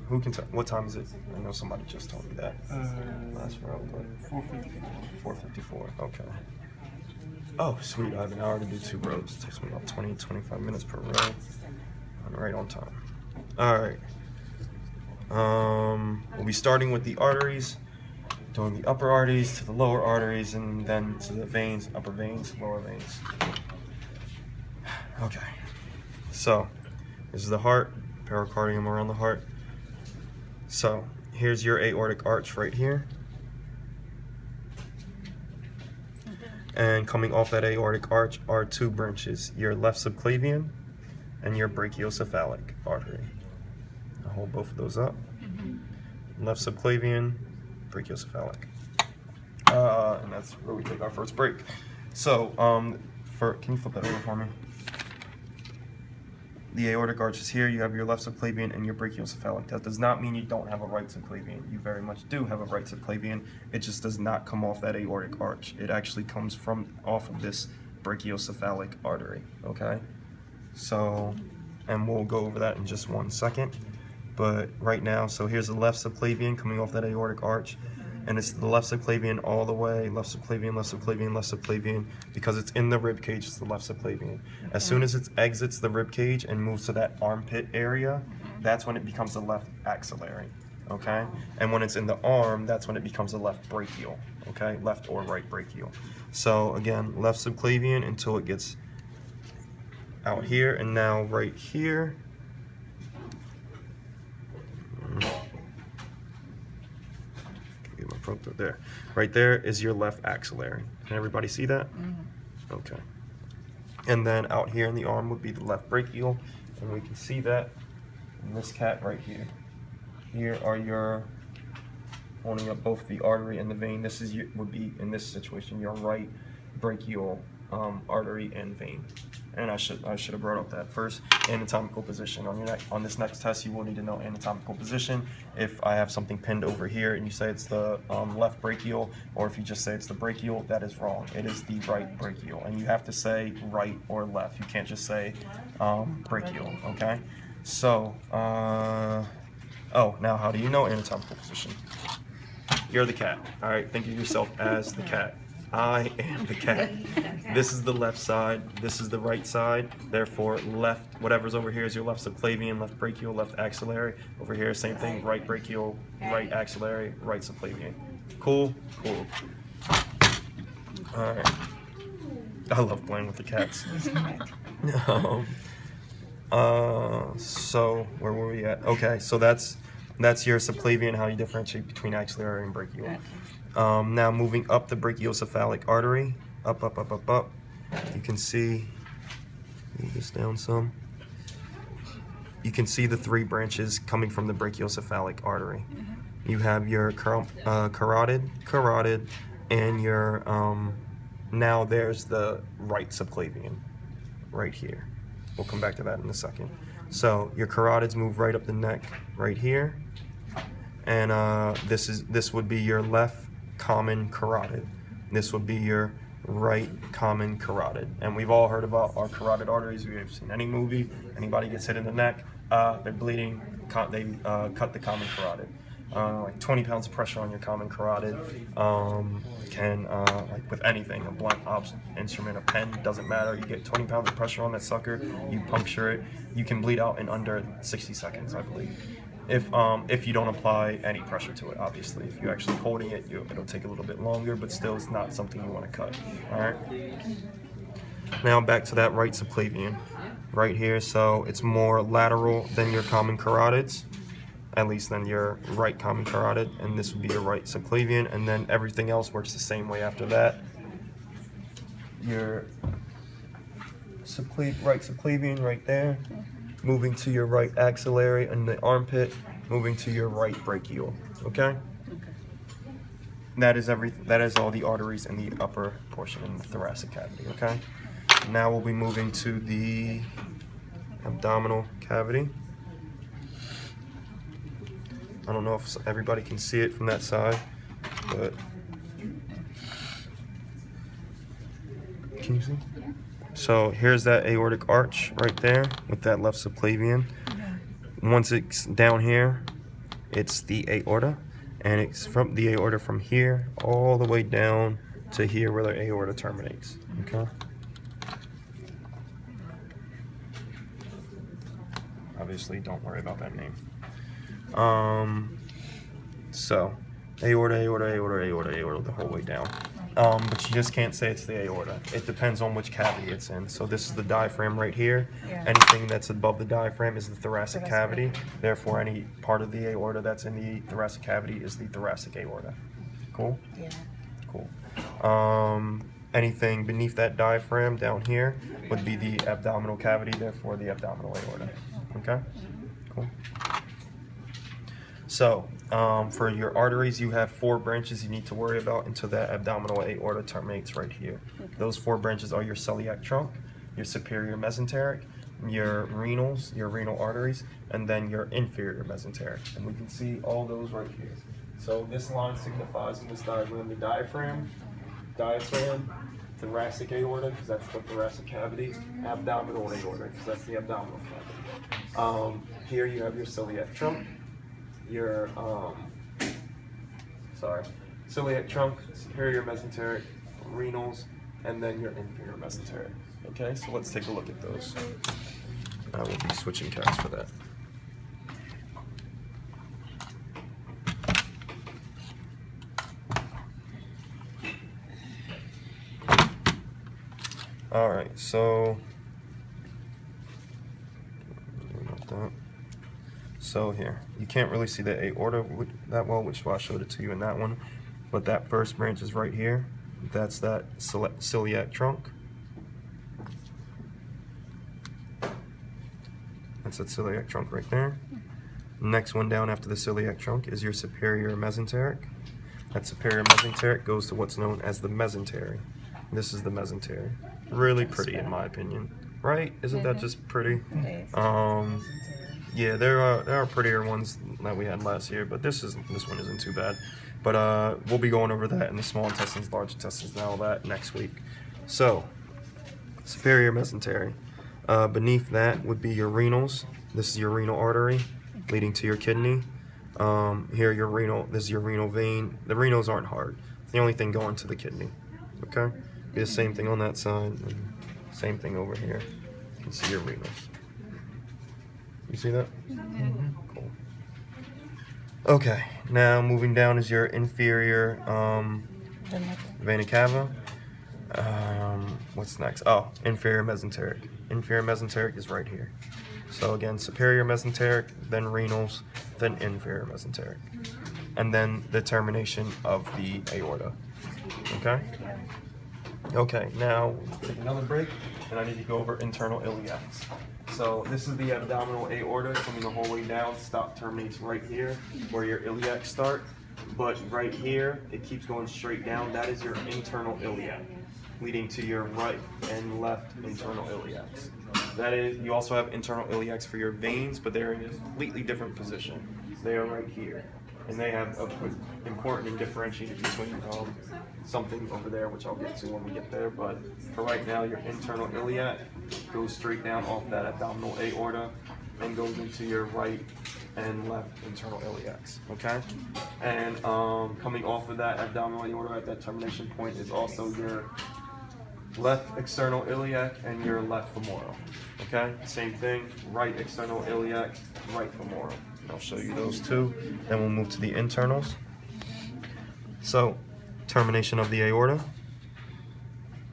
Who can tell? What time is it? I know somebody just told me that. Last row, but 4:54. Okay. Oh, sweet. I have an hour to do 2 rows. It takes me about 20-25 minutes per row. I'm right on time. All right. We'll be starting with the arteries, doing the upper arteries to the lower arteries, and then to the veins, upper veins, lower veins. Okay. So, this is the heart, pericardium around the heart. So, here's your aortic arch right here. And coming off that aortic arch are 2 branches, your left subclavian and your brachiocephalic artery. I'll hold both of those up. Left subclavian, brachiocephalic. And that's where we take our first break. So, can you flip that over for me? The aortic arch is here. You have your left subclavian and your brachiocephalic. That does not mean you don't have a right subclavian. You very much do have a right subclavian. It just does not come off that aortic arch. It actually comes off of this brachiocephalic artery, okay? So, and we'll go over that in just 1 second. But right now, so here's the left subclavian coming off that aortic arch. And it's the left subclavian all the way, left subclavian, left subclavian, left subclavian, because it's in the rib cage, it's the left subclavian. As soon as it exits the rib cage and moves to that armpit area, that's when it becomes the left axillary, okay? And when it's in the arm, that's when it becomes the left brachial, okay? Left or right brachial. So again, left subclavian until it gets out here, and now right here. Get my probe there. Right there is your left axillary. Can everybody see that? Okay. And then out here in the arm would be the left brachial, and we can see that in this cat right here. Here are your holding up both the artery and the vein. This is would be in this situation your right brachial artery and vein. And I should have brought up that first anatomical position. On this next test, you will need to know anatomical position. If I have something pinned over here and you say it's the left brachial, or if you just say it's the brachial, that is wrong. It is the right brachial, and you have to say right or left. You can't just say brachial. Okay. So, oh, now how do you know anatomical position? You're the cat. All right. Think of yourself as the cat. I am the cat. This is the left side, this is the right side, therefore left, whatever's over here is your left subclavian, left brachial, left axillary. Over here, same thing, right brachial, right axillary, right subclavian. Cool? Cool. Alright. I love playing with the cats. So, where were we at? Okay, so that's your subclavian, how you differentiate between axillary and brachial. Now moving up the brachiocephalic artery, up. You can see, move this down some. You can see the 3 branches coming from the brachiocephalic artery. You have your carotid, and your, now there's the right subclavian, right here. We'll come back to that in a second. So your carotids move right up the neck, right here. And this would be your left common carotid. This would be your right common carotid. And we've all heard about our carotid arteries. We've seen any movie, anybody gets hit in the neck, they're bleeding, they cut the common carotid. Like 20 pounds of pressure on your common carotid can, like with anything, a blunt instrument, a pen, doesn't matter. You get 20 pounds of pressure on that sucker, you puncture it, you can bleed out in under 60 seconds, I believe. If you don't apply any pressure to it, obviously. If you're actually holding it, it'll take a little bit longer, but still it's not something you want to cut, all right? Now back to that right subclavian, right here. So it's more lateral than your common carotids, at least than your right common carotid, and this would be your right subclavian, and then everything else works the same way after that. Your right subclavian right there, moving to your right axillary and the armpit, moving to your right brachial, okay? That is everything. That is all the arteries in the upper portion in the thoracic cavity, okay? Now we'll be moving to the abdominal cavity. I don't know if everybody can see it from that side, but can you see? So here's that aortic arch right there with that left subclavian. Once it's down here, it's the aorta, and it's from the aorta from here all the way down to here where the aorta terminates. Okay. Obviously, don't worry about that name. So aorta, aorta, aorta, aorta, aorta, the whole way down. But you just can't say it's the aorta. It depends on which cavity it's in. So this is the diaphragm right here. Yeah. Anything that's above the diaphragm is the thoracic cavity. Therefore, any part of the aorta that's in the thoracic cavity is the thoracic aorta. Cool? Yeah. Cool. Anything beneath that diaphragm down here would be the abdominal cavity, therefore the abdominal aorta. Okay? Cool. So, for your arteries, you have 4 branches you need to worry about until that abdominal aorta terminates right here. Okay. Those 4 branches are your celiac trunk, your superior mesenteric, your renals, your renal arteries, and then your inferior mesenteric. And we can see all those right here. So this line signifies in this diagram the diaphragm, thoracic aorta, because that's the thoracic cavity, abdominal aorta, because that's the abdominal cavity. Here you have your celiac trunk, your celiac trunk, superior mesenteric, renals, and then your inferior mesenteric. Okay, so let's take a look at those. I will be switching tabs for that. All right, so So here, you can't really see the aorta that well, which is why I showed it to you in that one. But that first branch is right here. That's that celiac trunk. That's that celiac trunk right there. Next one down after the celiac trunk is your superior mesenteric. That superior mesenteric goes to what's known as the mesentery. This is the mesentery. Really pretty in my opinion. Right? Isn't that just pretty? Yeah, there are prettier ones that we had last year, but this one isn't too bad. But we'll be going over that in the small intestines, large intestines, and all that next week. So, superior mesentery. Beneath that would be your renals. This is your renal artery leading to your kidney. Here your renal. This is your renal vein. The renals aren't hard. It's the only thing going to the kidney. Okay. Be the same thing on that side, and same thing over here. You can see your renals. You see that? Mm-hmm. Cool. Okay, now moving down is your inferior vena cava. What's next? Oh, inferior mesenteric. Inferior mesenteric is right here. So again, superior mesenteric, then renals, then inferior mesenteric. And then the termination of the aorta. Okay? Okay, now take another break, and I need to go over internal iliacs. So this is the abdominal aorta coming the whole way down. Terminates right here where your iliacs start. But right here, it keeps going straight down. That is your internal iliac, leading to your right and left internal iliacs. That is, you also have internal iliacs for your veins, but they're in a completely different position. They are right here. And they have an important differentiator between something over there, which I'll get to when we get there. But for right now, your internal iliac goes straight down off that abdominal aorta and goes into your right and left internal iliacs. Okay? And coming off of that abdominal aorta at that termination point is also your left external iliac and your left femoral. Okay? Same thing, right external iliac, right femoral. I'll show you those two. Then we'll move to the internals. So, termination of the aorta,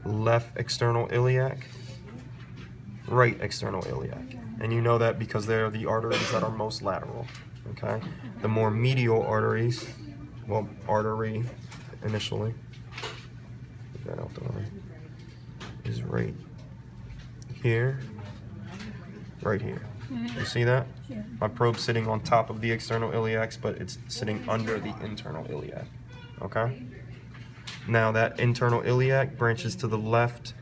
left external iliac, right external iliac. And you know that because they're the arteries that are most lateral. Okay? The more medial arteries, well, artery initially, get that out the way, is right here, right here. You see that? Yeah. My probe's sitting on top of the external iliacs, but it's sitting under the internal iliac. Okay? Now that internal iliac branches to the left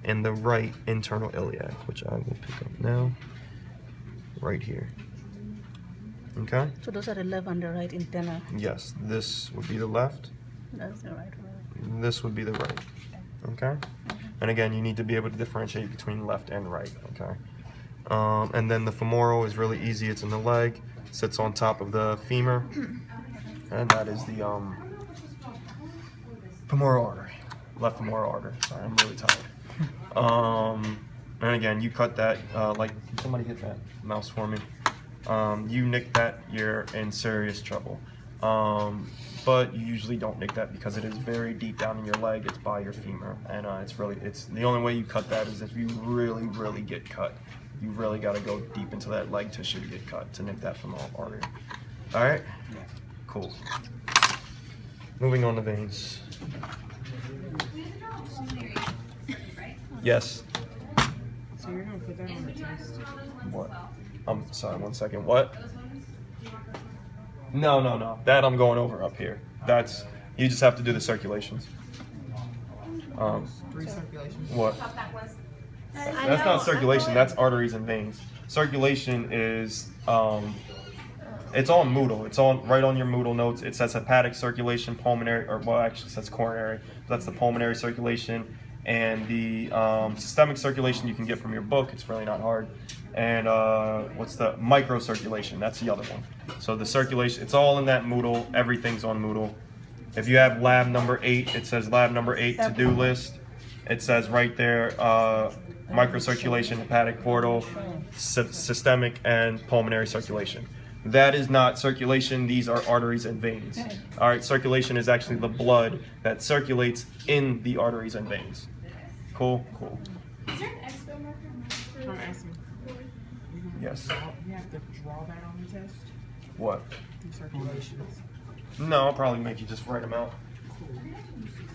and the right internal iliac, which I will pick up now. Right here. Okay? So those are the left and the right internal. Yes, this would be the left. That's the right one. This would be the right. Okay? And again, you need to be able to differentiate between left and right. Okay? And then the femoral is really easy. It's in the leg. sits on top of the femur, and that is the femoral artery, left femoral artery. Sorry, I'm really tired. And again, you cut that, like, somebody hit that mouse for me. You nick that, you're in serious trouble. But you usually don't nick that because it is very deep down in your leg. It's by your femur, and it's the only way you cut that is if you really, really get cut. You really got to go deep into that leg tissue to get cut, to nick that femoral artery. All right? Cool. Moving on to veins. Yes. So you're gonna put that on the test? What? I'm sorry, 1 second. What? No. That I'm going over up here. That's, you just have to do the circulations. 3 circulations. What? That's not circulation, that's arteries and veins. Circulation is, it's on Moodle. It's on right on your Moodle notes. It says hepatic circulation, pulmonary, or well, actually it says coronary. That's the pulmonary circulation. And the systemic circulation you can get from your book. It's really not hard. And what's the microcirculation? That's the other one. So the circulation, it's all in that Moodle. Everything's on Moodle. If you have lab number 8, it says lab number 8 to-do list. It says right there, microcirculation, hepatic portal, systemic, and pulmonary circulation. That is not circulation. These are arteries and veins. All right, circulation is actually the blood that circulates in the arteries and veins. Cool. Is there an expo marker? I'm asking. Yes. You have to draw that on the test? What? The circulations. No, I'll probably make you just write them out.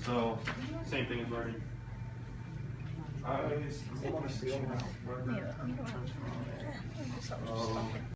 So, same thing as writing. I want to see them.